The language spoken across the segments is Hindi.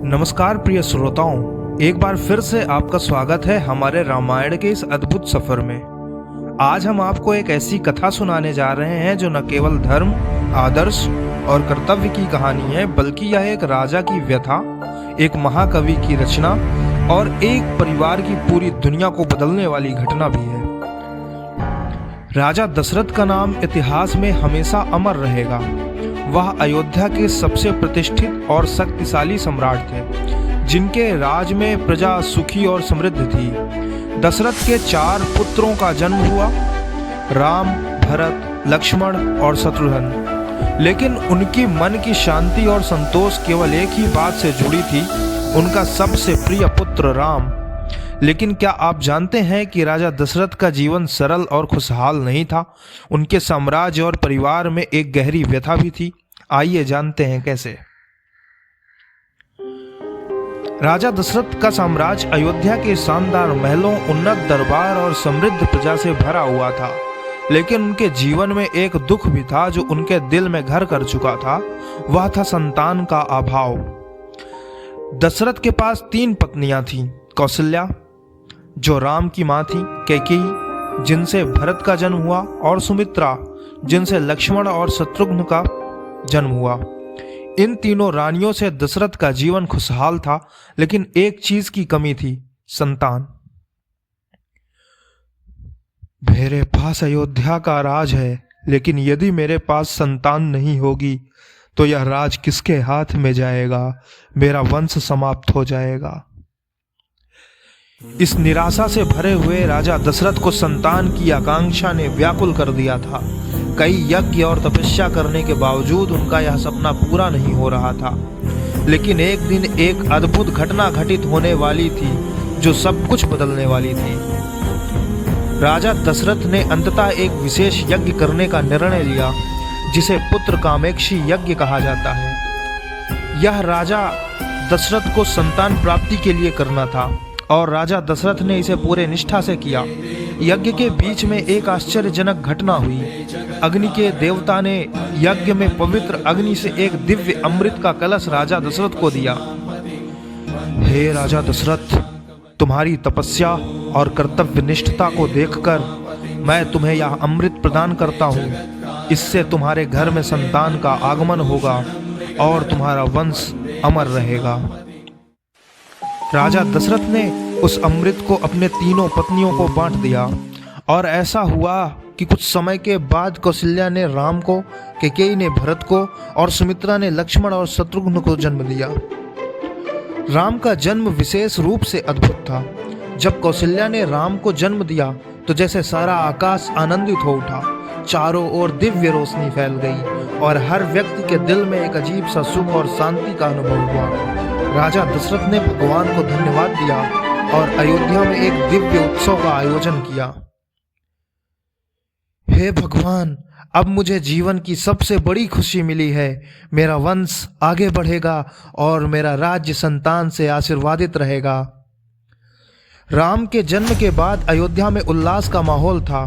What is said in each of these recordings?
नमस्कार प्रिय श्रोताओं, एक बार फिर से आपका स्वागत है हमारे रामायण के इस अद्भुत सफर में। आज हम आपको एक ऐसी कथा सुनाने जा रहे हैं जो न केवल धर्म, आदर्श और कर्तव्य की कहानी है, बल्कि यह एक राजा की व्यथा, एक महाकवि की रचना और एक परिवार की पूरी दुनिया को बदलने वाली घटना भी है। राजा दशरथ का नाम इतिहास में हमेशा अमर रहेगा। वह अयोध्या के सबसे प्रतिष्ठित और शक्तिशाली सम्राट थे, जिनके राज में प्रजा सुखी और समृद्ध थी। दशरथ के 4 पुत्रों का जन्म हुआ, राम, भरत, लक्ष्मण और शत्रुघ्न। लेकिन उनकी मन की शांति और संतोष केवल एक ही बात से जुड़ी थी, उनका सबसे प्रिय पुत्र राम। लेकिन क्या आप जानते हैं कि राजा दशरथ का जीवन सरल और खुशहाल नहीं था। उनके साम्राज्य और परिवार में एक गहरी व्यथा भी थी। आइए जानते हैं कैसे। राजा दशरथ का साम्राज्य अयोध्या के शानदार महलों, उन्नत दरबार और समृद्ध प्रजा से भरा हुआ था। लेकिन उनके जीवन में एक दुख भी था जो उनके दिल में घर कर चुका था। वह था संतान का अभाव। दशरथ के पास 3 पत्नियां थीं। कौशल्या, जो राम की मां थी, कैकेयी, जिनसे भरत का जन्म हुआ, और सुमित्रा, जिनसे लक्ष्मण और शत्रुघ्न का जन्म हुआ। इन तीनों रानियों से दशरथ का जीवन खुशहाल था, लेकिन एक चीज की कमी थी, संतान। मेरे पास अयोध्या का राज है, लेकिन यदि मेरे पास संतान नहीं होगी तो यह राज किसके हाथ में जाएगा? मेरा वंश समाप्त हो जाएगा। इस निराशा से भरे हुए राजा दशरथ को संतान की आकांक्षा ने व्याकुल कर दिया था। कई यज्ञ और तपस्या करने के बावजूद उनका यह सपना पूरा नहीं हो रहा था। लेकिन एक दिन एक अद्भुत घटना घटित होने वाली थी जो सब कुछ बदलने वाली थी। राजा दशरथ ने अंततः एक विशेष यज्ञ करने का निर्णय लिया, जिसे पुत्र कामेक्षी यज्ञ कहा जाता है। यह राजा दशरथ को संतान प्राप्ति के लिए करना था और राजा दशरथ ने इसे पूरे निष्ठा से किया। यज्ञ के बीच में एक आश्चर्यजनक घटना हुई। अग्नि के देवता ने यज्ञ में पवित्र अग्नि से एक दिव्य अमृत का कलश राजा दशरथ को दिया। हे राजा दशरथ, तुम्हारी तपस्या और कर्तव्य निष्ठता को देखकर मैं तुम्हें यह अमृत प्रदान करता हूँ। इससे तुम्हारे घर में संतान का आगमन होगा और तुम्हारा वंश अमर रहेगा। राजा दशरथ ने उस अमृत को अपने तीनों पत्नियों को बांट दिया और ऐसा हुआ कि कुछ समय के बाद कौशल्या ने राम को, कैकेयी ने भरत को और सुमित्रा ने लक्ष्मण और शत्रुघ्न को जन्म दिया। राम का जन्म विशेष रूप से अद्भुत था। जब कौशल्या ने राम को जन्म दिया तो जैसे सारा आकाश आनंदित हो उठा। चारों ओर दिव्य रोशनी फैल गई और हर व्यक्ति के दिल में एक अजीब सा सुख और शांति का अनुभव हुआ। राजा दशरथ ने भगवान को धन्यवाद दिया और अयोध्या में एक दिव्य उत्सव का आयोजन किया। हे भगवान, अब मुझे जीवन की सबसे बड़ी खुशी मिली है। मेरा वंश आगे बढ़ेगा और मेरा राज्य संतान से आशीर्वादित रहेगा। राम के जन्म के बाद अयोध्या में उल्लास का माहौल था।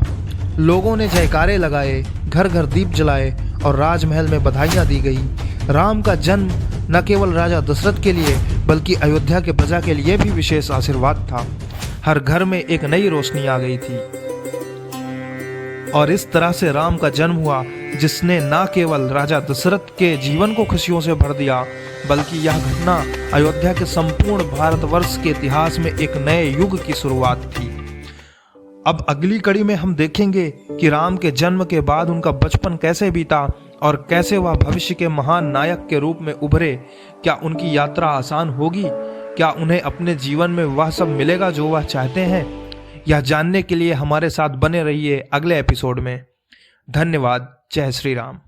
लोगों ने जयकारे लगाए, घर घर दीप जलाए और राजमहल में बधाइयां दी गई। राम का जन्म न केवल राजा दशरथ के लिए बल्कि अयोध्या के प्रजा के लिए भी विशेष आशीर्वाद था। हर घर में एक नई रोशनी आ गई थी और इस तरह से राम का जन्म हुआ, जिसने न केवल राजा दशरथ के जीवन को खुशियों से भर दिया, बल्कि यह घटना अयोध्या के संपूर्ण भारतवर्ष के इतिहास में एक नए युग की शुरुआत थी। अब अगली कड़ी में हम देखेंगे कि राम के जन्म के बाद उनका बचपन कैसे बीता और कैसे वह भविष्य के महान नायक के रूप में उभरे। क्या उनकी यात्रा आसान होगी? क्या उन्हें अपने जीवन में वह सब मिलेगा जो वह चाहते हैं? यह जानने के लिए हमारे साथ बने रहिए अगले एपिसोड में। धन्यवाद। जय श्री राम।